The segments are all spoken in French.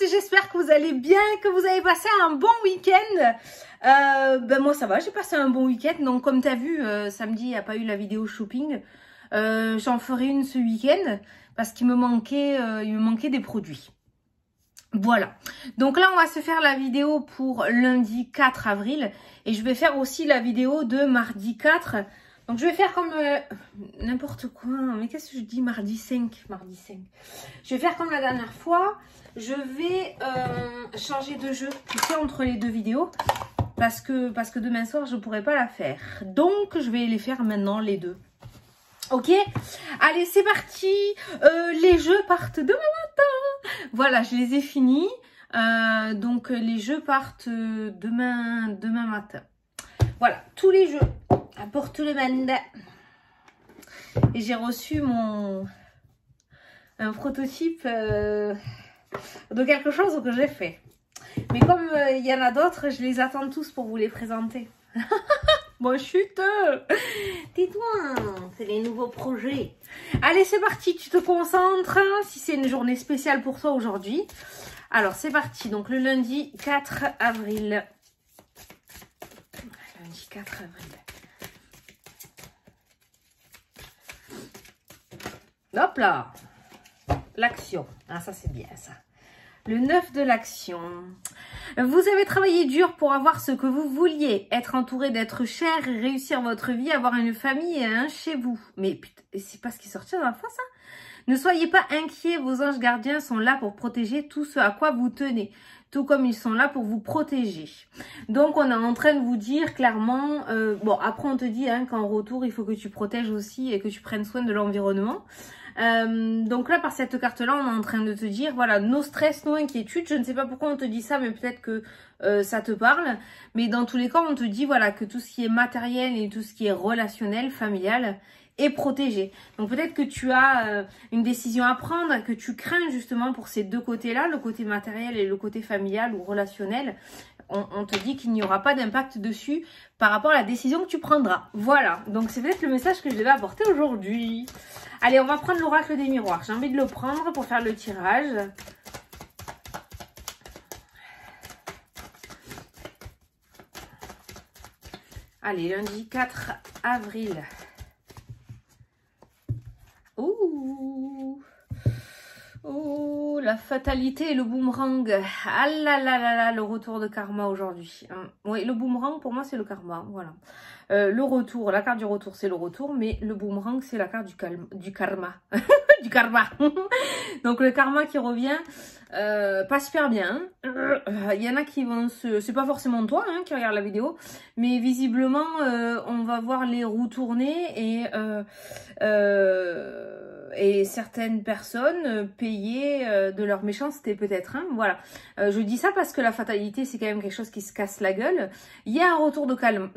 j'espère que vous allez bien, que vous avez passé un bon week-end. Ben moi ça va, j'ai passé un bon week-end. Donc comme tu as vu, samedi il n'y a pas eu la vidéo shopping. J'en ferai une ce week-end parce qu'il me manquait des produits. Voilà, donc là on va se faire la vidéo pour lundi 4 avril et je vais faire aussi la vidéo de mardi 4. Donc je vais faire comme n'importe quoi, mais qu'est-ce que je dis, mardi 5. Je vais faire comme la dernière fois, je vais changer de jeu, tu sais, entre les deux vidéos, parce que demain soir je ne pourrai pas la faire. Donc je vais les faire maintenant les deux. Ok, allez c'est parti, les jeux partent demain matin. Voilà, je les ai finis, donc les jeux partent demain matin. Voilà, tous les jeux apportent le mandat. Et j'ai reçu un prototype de quelque chose que j'ai fait. Mais comme il y en a d'autres, je les attends tous pour vous les présenter. Bon, chute. Tais-toi, c'est les nouveaux projets. Allez, c'est parti, tu te concentres. Si c'est une journée spéciale pour toi aujourd'hui. Alors, c'est parti. Donc, le lundi 4 avril. Lundi 4 avril. Hop là. L'action. Ah, ça, c'est bien, ça. Le 9 de l'action. Vous avez travaillé dur pour avoir ce que vous vouliez. Être entouré d'êtres chers, réussir votre vie, avoir une famille et un chez vous. Mais putain, c'est pas ce qui est sorti dans la fois, ça? Ne soyez pas inquiets, vos anges gardiens sont là pour protéger tout ce à quoi vous tenez. Tout comme ils sont là pour vous protéger. Donc, on est en train de vous dire clairement... bon, après, on te dit qu'en retour, il faut que tu protèges aussi et que tu prennes soin de l'environnement. Donc là, par cette carte-là, on est en train de te dire, voilà, no stress, no inquiétude. Je ne sais pas pourquoi on te dit ça, mais peut-être que ça te parle. Mais dans tous les cas, on te dit, voilà, que tout ce qui est matériel et tout ce qui est relationnel, familial, est protégé. Donc peut-être que tu as une décision à prendre, que tu crains justement pour ces deux côtés-là, le côté matériel et le côté familial ou relationnel. On te dit qu'il n'y aura pas d'impact dessus par rapport à la décision que tu prendras. Voilà, donc c'est peut-être le message que je devais apporter aujourd'hui. Allez, on va prendre l'oracle des miroirs. J'ai envie de le prendre pour faire le tirage. Allez, lundi 4 avril. Ouh, oh, la fatalité et le boomerang. Ah là là là là, le retour de karma aujourd'hui. Oui, le boomerang pour moi c'est le karma, voilà. Le retour, la carte du retour c'est le retour, mais le boomerang c'est la carte du karma. Du karma. Donc le karma qui revient, pas super bien. Il y en a qui vont c'est pas forcément toi qui regarde la vidéo, mais visiblement on va voir les roues tourner et certaines personnes payer de leur méchanceté peut-être. Voilà. Je dis ça parce que la fatalité c'est quand même quelque chose qui se casse la gueule. Il y a un retour de calme,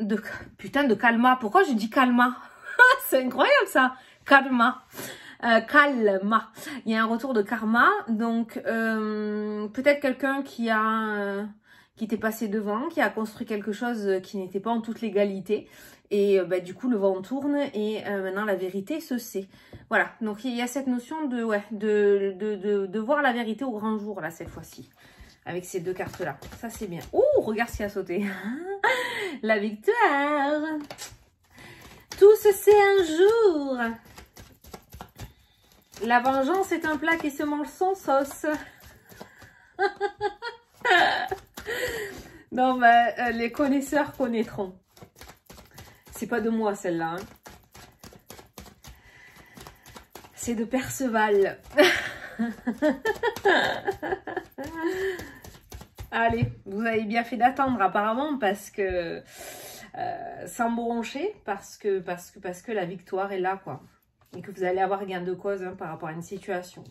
putain de calma. Pourquoi je dis calma? C'est incroyable ça. Calma. Calma. Il y a un retour de karma. Donc peut-être quelqu'un qui t'est passé devant, qui a construit quelque chose qui n'était pas en toute légalité. Et du coup, le vent tourne et maintenant la vérité se sait. Voilà, donc il y a cette notion de voir la vérité au grand jour, là, cette fois-ci. Avec ces deux cartes-là. Ça, c'est bien. Oh, regarde ce qui a sauté. La victoire. Tous, c'est un jour. La vengeance est un plat qui se mange sans sauce. Non, les connaisseurs connaîtront. C'est pas de moi celle-là. C'est de Perceval. Allez, vous avez bien fait d'attendre apparemment parce que sans broncher, parce que la victoire est là quoi. Et que vous allez avoir gain de cause par rapport à une situation.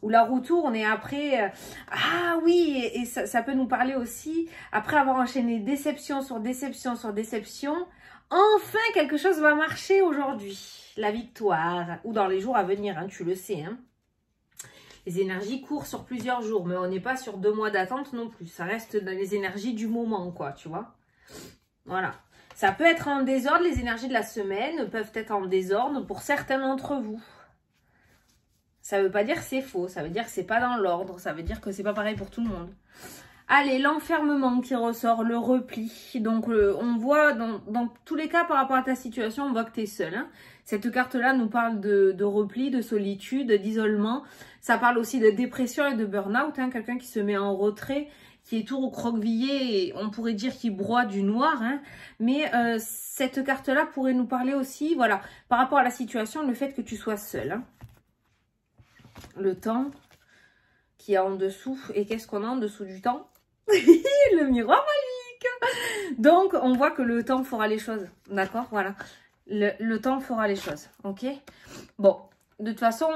Où la roue tourne et après... ah oui, et ça peut nous parler aussi, après avoir enchaîné déception sur déception sur déception, enfin quelque chose va marcher aujourd'hui. La victoire, ou dans les jours à venir, tu le sais. Les énergies courent sur plusieurs jours, mais on n'est pas sur 2 mois d'attente non plus. Ça reste dans les énergies du moment, quoi, tu vois. Voilà. Ça peut être en désordre, les énergies de la semaine peuvent être en désordre pour certains d'entre vous. Ça ne veut pas dire que c'est faux, ça veut dire que c'est pas dans l'ordre, ça veut dire que c'est pas pareil pour tout le monde. Allez, l'enfermement qui ressort, le repli. Donc, on voit dans tous les cas par rapport à ta situation, on voit que tu es seul. Hein. Cette carte-là nous parle de repli, de solitude, d'isolement. Ça parle aussi de dépression et de burn-out. Hein. Quelqu'un qui se met en retrait, qui est tout recroquevillé, et on pourrait dire qu'il broie du noir. Hein. Mais cette carte-là pourrait nous parler aussi, voilà, par rapport à la situation, le fait que tu sois seul. Hein. Le temps qui est en dessous. Et qu'est-ce qu'on a en dessous du temps? Le miroir magique. Donc, on voit que le temps fera les choses. D'accord? Voilà. Le temps fera les choses. Ok? Bon, de toute façon,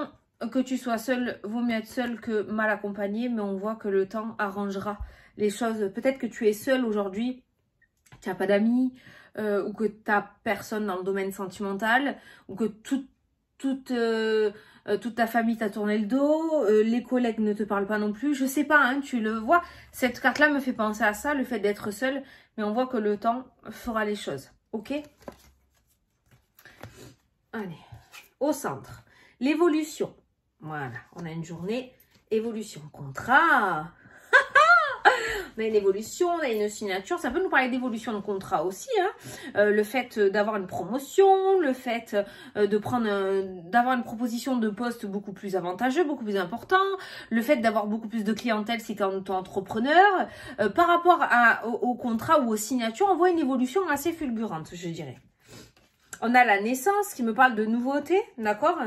que tu sois seul, vaut mieux être seul que mal accompagné. Mais on voit que le temps arrangera les choses. Peut-être que tu es seul aujourd'hui. Tu n'as pas d'amis. Ou que tu n'as personne dans le domaine sentimental. Ou que toute ta famille t'a tourné le dos, les collègues ne te parlent pas non plus, je sais pas, hein, tu le vois. Cette carte-là me fait penser à ça, le fait d'être seul, mais on voit que le temps fera les choses, ok? Allez, au centre, l'évolution. Voilà, on a une journée évolution, contrat. On a une évolution, on a une signature. Ça peut nous parler d'évolution de contrat aussi. Hein. Le fait d'avoir une promotion, le fait d'avoir une proposition de poste beaucoup plus avantageux, beaucoup plus important. Le fait d'avoir beaucoup plus de clientèle si tu es entrepreneur. Par rapport au contrat ou aux signatures, on voit une évolution assez fulgurante, je dirais. On a la naissance qui me parle de nouveauté, d'accord ?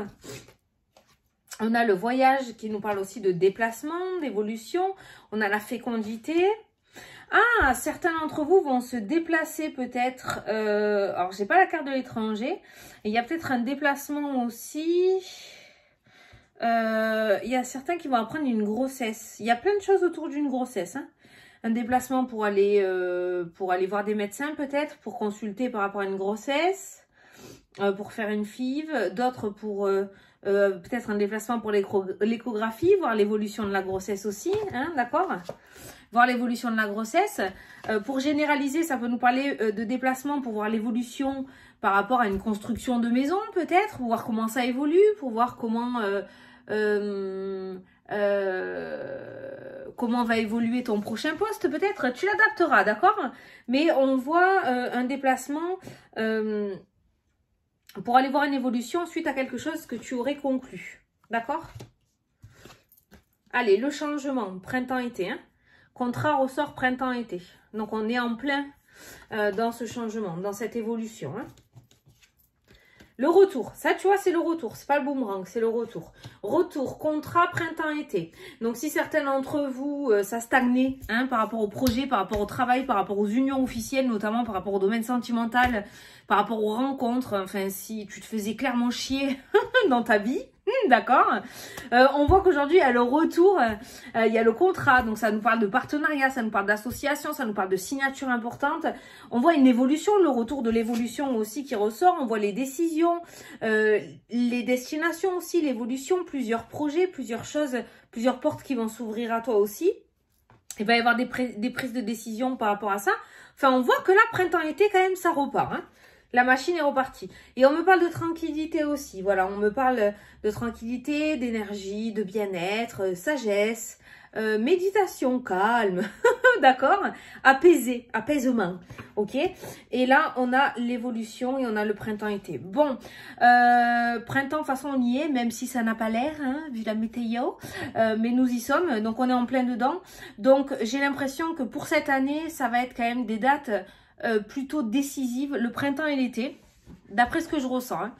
On a le voyage qui nous parle aussi de déplacement, d'évolution. On a la fécondité. Ah, certains d'entre vous vont se déplacer peut-être. Alors, j'ai pas la carte de l'étranger. Il y a peut-être un déplacement aussi. Il y a certains qui vont apprendre une grossesse. Il y a plein de choses autour d'une grossesse. Hein. Un déplacement pour aller voir des médecins peut-être, pour consulter par rapport à une grossesse, pour faire une FIV. D'autres pour... peut-être un déplacement pour l'échographie, voir l'évolution de la grossesse aussi, hein, d'accord? Voir l'évolution de la grossesse. Pour généraliser, ça peut nous parler de déplacement pour voir l'évolution par rapport à une construction de maison peut-être, pour voir comment ça évolue, pour voir comment va évoluer ton prochain poste peut-être. Tu l'adapteras, d'accord? Mais on voit un déplacement... pour aller voir une évolution suite à quelque chose que tu aurais conclu. D'accord? Allez, le changement, printemps-été. Hein? Contrat ressort printemps-été. Donc, on est en plein dans ce changement, dans cette évolution. Hein? Le retour, ça tu vois c'est le retour, c'est pas le boomerang, c'est le retour. Retour, contrat, printemps-été. Donc si certains d'entre vous, ça stagnait hein, par rapport au projet, par rapport au travail, par rapport aux unions officielles, notamment par rapport au domaine sentimental, par rapport aux rencontres, enfin si tu te faisais clairement chier dans ta vie, d'accord. On voit qu'aujourd'hui, il y a le retour, il y a le contrat, donc ça nous parle de partenariat, ça nous parle d'association, ça nous parle de signature importante. On voit une évolution, le retour de l'évolution aussi qui ressort, on voit les décisions, les destinations aussi, l'évolution, plusieurs projets, plusieurs choses, plusieurs portes qui vont s'ouvrir à toi aussi. Il va y avoir des prises de décision par rapport à ça. Enfin, on voit que là, printemps-été, quand même, ça repart, hein. La machine est repartie. Et on me parle de tranquillité aussi. Voilà, on me parle de tranquillité, d'énergie, de bien-être, sagesse, méditation calme, d'accord? Apaisé, apaisement, ok? Et là, on a l'évolution et on a le printemps-été. Bon, printemps, de toute façon, on y est, même si ça n'a pas l'air, hein, vu la météo. Mais nous y sommes, donc on est en plein dedans. Donc, j'ai l'impression que pour cette année, ça va être quand même des dates... plutôt décisive, le printemps et l'été, d'après ce que je ressens. Hein.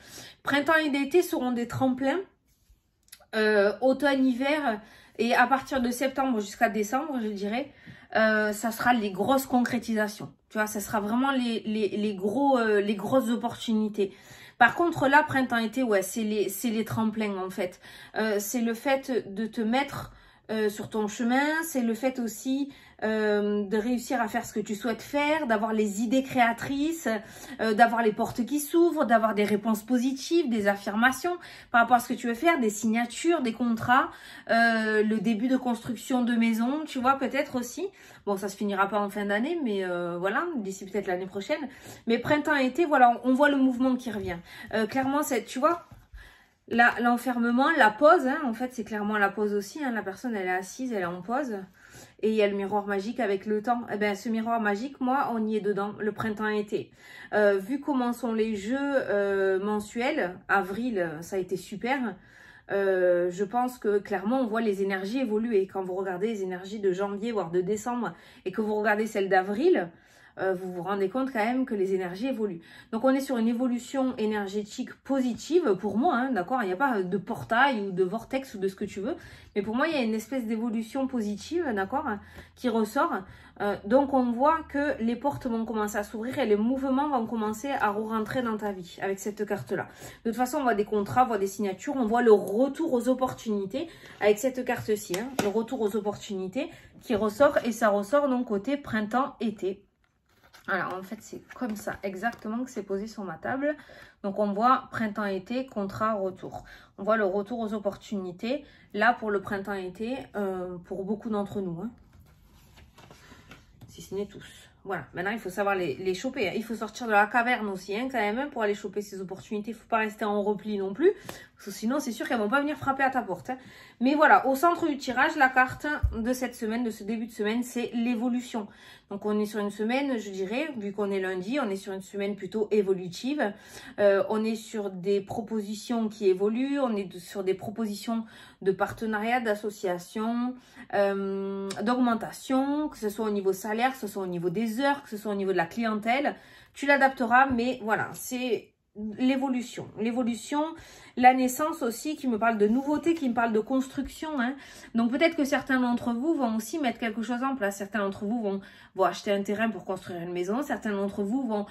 Printemps et l'été seront des tremplins, automne, hiver, et à partir de septembre jusqu'à décembre, je dirais, ça sera les grosses concrétisations. Tu vois, ça sera vraiment les grosses opportunités. Par contre, là, printemps-été, ouais, c'est les tremplins, en fait. C'est le fait de te mettre sur ton chemin, c'est le fait aussi de réussir à faire ce que tu souhaites faire, d'avoir les idées créatrices, d'avoir les portes qui s'ouvrent, d'avoir des réponses positives, des affirmations par rapport à ce que tu veux faire, des signatures, des contrats, le début de construction de maison, tu vois, peut-être aussi. Bon, ça se finira pas en fin d'année, mais voilà, d'ici peut-être l'année prochaine. Mais printemps-été, voilà, on voit le mouvement qui revient. Clairement, tu vois, l'enfermement, la pause, hein, en fait, c'est clairement la pause aussi. Hein, la personne, elle est assise, elle est en pause. Et il y a le miroir magique avec le temps. Eh ben, ce miroir magique, moi, on y est dedans, le printemps-été. Vu comment sont les jeux mensuels, avril, ça a été super. Je pense que clairement, on voit les énergies évoluer. Quand vous regardez les énergies de janvier, voire de décembre, et que vous regardez celles d'avril, vous vous rendez compte quand même que les énergies évoluent. Donc on est sur une évolution énergétique positive pour moi, hein, d'accord? Il n'y a pas de portail ou de vortex ou de ce que tu veux, mais pour moi il y a une espèce d'évolution positive, d'accord, qui ressort. Donc on voit que les portes vont commencer à s'ouvrir et les mouvements vont commencer à re-rentrer dans ta vie avec cette carte-là. De toute façon, on voit des contrats, on voit des signatures, on voit le retour aux opportunités avec cette carte-ci, hein, le retour aux opportunités qui ressort et ça ressort donc côté printemps-été. Alors, en fait, c'est comme ça, exactement, que c'est posé sur ma table. Donc, on voit printemps-été, contrat, retour. On voit le retour aux opportunités. Là, pour le printemps-été, pour beaucoup d'entre nous. Hein. Si ce n'est tous. Voilà, maintenant, il faut savoir les choper. Il faut sortir de la caverne aussi, hein, quand même, pour aller choper ces opportunités. Il ne faut pas rester en repli non plus. Parce que sinon, c'est sûr qu'elles ne vont pas venir frapper à ta porte. Hein. Mais voilà, au centre du tirage, la carte de cette semaine, de ce début de semaine, c'est l'évolution. Donc, on est sur une semaine, je dirais, vu qu'on est lundi, on est sur une semaine plutôt évolutive. On est sur des propositions qui évoluent. On est sur des propositions de partenariat, d'association, d'augmentation, que ce soit au niveau salaire, que ce soit au niveau des heures, que ce soit au niveau de la clientèle. Tu l'adapteras, mais voilà, c'est l'évolution. L'évolution, la naissance aussi, qui me parle de nouveauté, qui me parle de construction. Hein. Donc peut-être que certains d'entre vous vont aussi mettre quelque chose en place. Certains d'entre vous vont acheter un terrain pour construire une maison. Certains d'entre vous vont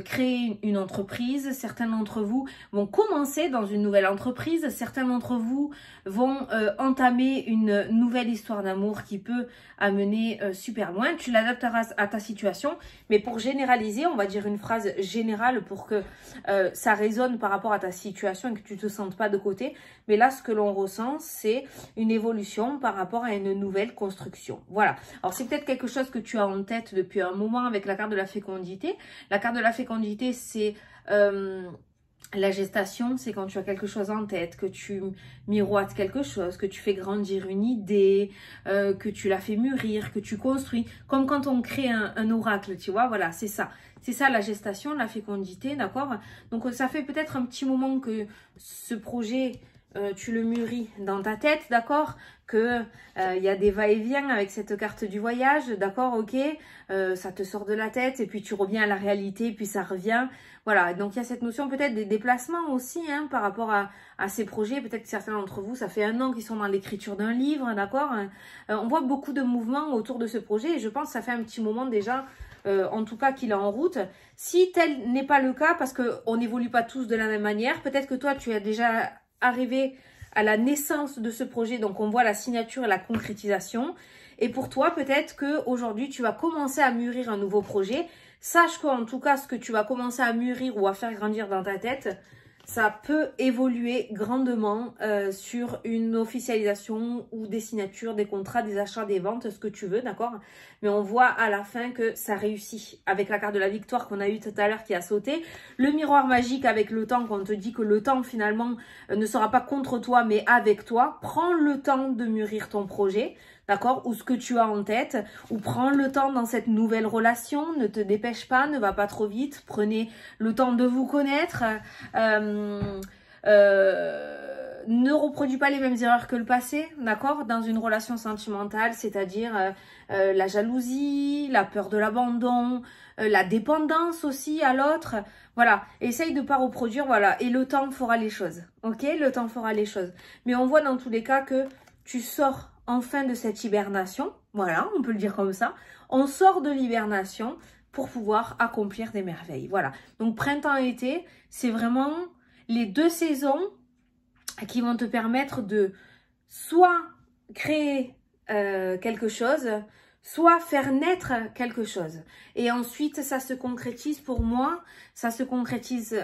créer une entreprise. Certains d'entre vous vont commencer dans une nouvelle entreprise. Certains d'entre vous vont entamer une nouvelle histoire d'amour qui peut amener super loin. Tu l'adapteras à ta situation. Mais pour généraliser, on va dire une phrase générale pour que ça résonne par rapport à ta situation et que tu ne te sentes pas de côté. Mais là, ce que l'on ressent, c'est une évolution par rapport à une nouvelle construction. Voilà. Alors, c'est peut-être quelque chose que tu as en tête depuis un moment avec la carte de la fécondité. La carte de la fécondité, c'est la gestation, c'est quand tu as quelque chose en tête, que tu miroites quelque chose, que tu fais grandir une idée, que tu la fais mûrir, que tu construis. Comme quand on crée un oracle, tu vois, voilà, c'est ça. C'est ça la gestation, la fécondité, d'accord? Donc ça fait peut-être un petit moment que ce projet, tu le mûris dans ta tête, d'accord? Que y a des va-et-vient avec cette carte du voyage, d'accord, ok, ça te sort de la tête et puis tu reviens à la réalité, puis ça revient, voilà, donc il y a cette notion peut-être des déplacements aussi, hein, par rapport à ces projets, peut-être que certains d'entre vous, ça fait 1 an qu'ils sont dans l'écriture d'un livre, d'accord, on voit beaucoup de mouvements autour de ce projet et je pense que ça fait un petit moment déjà, en tout cas qu'il est en route. Si tel n'est pas le cas, parce qu'on n'évolue pas tous de la même manière, peut-être que toi tu as déjà arrivé à la naissance de ce projet, donc on voit la signature et la concrétisation. Et pour toi, peut-être qu'aujourd'hui, tu vas commencer à mûrir un nouveau projet. Sache qu'en tout cas, ce que tu vas commencer à mûrir ou à faire grandir dans ta tête, ça peut évoluer grandement sur une officialisation ou des signatures, des contrats, des achats, des ventes, ce que tu veux, d'accord? Mais on voit à la fin que ça réussit. Avec la carte de la victoire qu'on a eue tout à l'heure qui a sauté, le miroir magique avec le temps, quand on te dit que le temps finalement ne sera pas contre toi mais avec toi, prends le temps de mûrir ton projet. D'accord? Ou ce que tu as en tête, ou prends le temps dans cette nouvelle relation, ne te dépêche pas, ne va pas trop vite, prenez le temps de vous connaître, ne reproduis pas les mêmes erreurs que le passé, d'accord? Dans une relation sentimentale, c'est-à-dire la jalousie, la peur de l'abandon, la dépendance aussi à l'autre, voilà, essaye de ne pas reproduire, voilà, et le temps fera les choses, ok? Le temps fera les choses, mais on voit dans tous les cas que tu sors enfin de cette hibernation, voilà, on peut le dire comme ça, on sort de l'hibernation pour pouvoir accomplir des merveilles, voilà. Donc printemps-été, c'est vraiment les 2 saisons qui vont te permettre de soit créer quelque chose, soit faire naître quelque chose. Et ensuite, ça se concrétise pour moi, ça se concrétise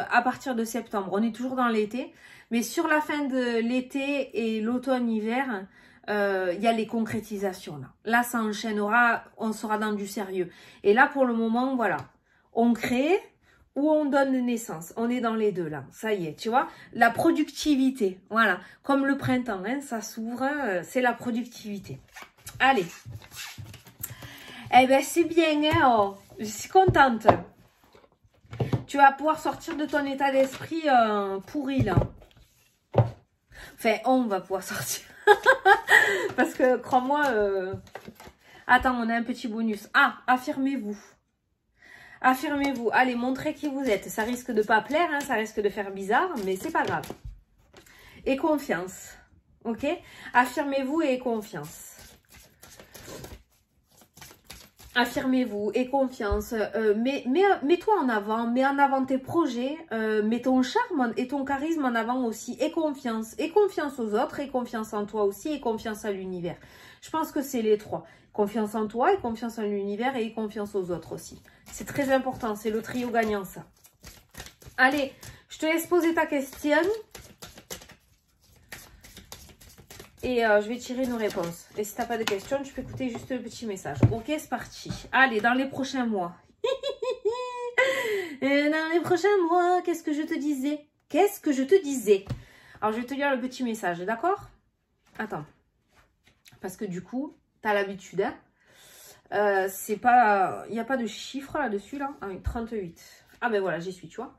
à partir de septembre. On est toujours dans l'été, mais sur la fin de l'été et l'automne-hiver, il y a les concrétisations là. Là, ça enchaînera, on sera dans du sérieux. Et là, pour le moment, voilà, on crée, ou on donne naissance. On est dans les deux là, ça y est, tu vois. La productivité, voilà. Comme le printemps, hein, ça s'ouvre, c'est la productivité. Allez. Eh ben c'est bien, hein, oh. Je suis contente. Tu vas pouvoir sortir de ton état d'esprit pourri là. Enfin, on va pouvoir sortir. Parce que, crois-moi... Attends, on a un petit bonus. Ah, affirmez-vous. Affirmez-vous. Allez, montrez qui vous êtes. Ça risque de pas plaire, hein, ça risque de faire bizarre, mais c'est pas grave. Et confiance. Ok? Affirmez-vous et confiance. Affirmez-vous et confiance. Mets-toi en avant. Mets en avant tes projets. Mets ton charme et ton charisme en avant aussi. Et confiance. Et confiance aux autres. Et confiance en toi aussi. Et confiance à l'univers. Je pense que c'est les trois. Confiance en toi et confiance en l'univers et confiance aux autres aussi. C'est très important. C'est le trio gagnant, ça. Allez, je te laisse poser ta question. Et je vais tirer une réponse. Et si tu n'as pas de questions, tu peux écouter juste le petit message. Ok, c'est parti. Allez, dans les prochains mois. Et dans les prochains mois, qu'est-ce que je te disais? Qu'est-ce que je te disais? Alors, je vais te lire le petit message, d'accord? Attends. Parce que du coup, tu as l'habitude, hein. C'est pas... Il n'y a pas de chiffre là-dessus, là. Ah oui, 38. Ah ben voilà, j'y suis, tu vois.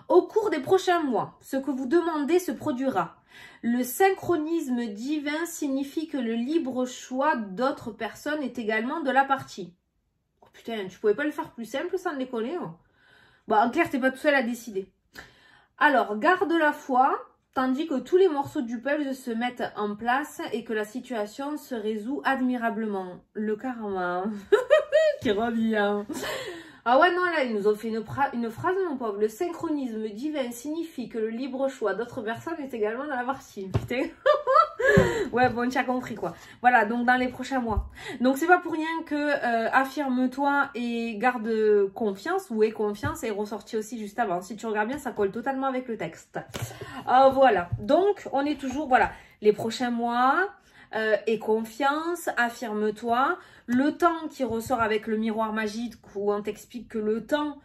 Au cours des prochains mois, ce que vous demandez se produira. Le synchronisme divin signifie que le libre choix d'autres personnes est également de la partie. Oh putain, tu pouvais pas le faire plus simple sans déconner, hein. Bon, en clair, t'es pas tout seul à décider. Alors, garde la foi, tandis que tous les morceaux du puzzle se mettent en place et que la situation se résout admirablement. Le karma qui revient. Ah ouais, non, là, ils nous ont fait une phrase, mon pauvre. Le synchronisme divin signifie que le libre choix d'autres personnes est également dans la partie. Putain. Ouais, bon, tu as compris, quoi. Voilà, donc dans les prochains mois. Donc, c'est pas pour rien que affirme-toi et garde confiance, ou aie confiance, est ressorti aussi juste avant. Si tu regardes bien, ça colle totalement avec le texte. Voilà. Donc, on est toujours, voilà, les prochains mois... et confiance, affirme-toi. Le temps qui ressort avec le miroir magique où on t'explique que le temps,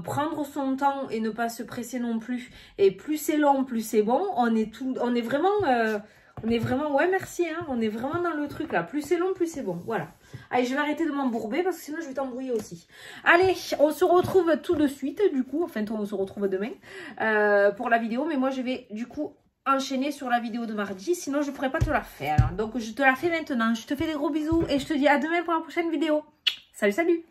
prendre son temps et ne pas se presser non plus. Et plus c'est long, plus c'est bon. On est vraiment, ouais merci, hein, on est vraiment dans le truc là. Plus c'est long, plus c'est bon. Voilà. Allez, je vais arrêter de m'embourber parce que sinon je vais t'embrouiller aussi. Allez, on se retrouve tout de suite du coup. Enfin, on se retrouve demain pour la vidéo. Mais moi, je vais du coup... enchaîner sur la vidéo de mardi, sinon je pourrais pas te la faire. Donc je te la fais maintenant. Je te fais des gros bisous et je te dis à demain pour la prochaine vidéo. Salut, salut!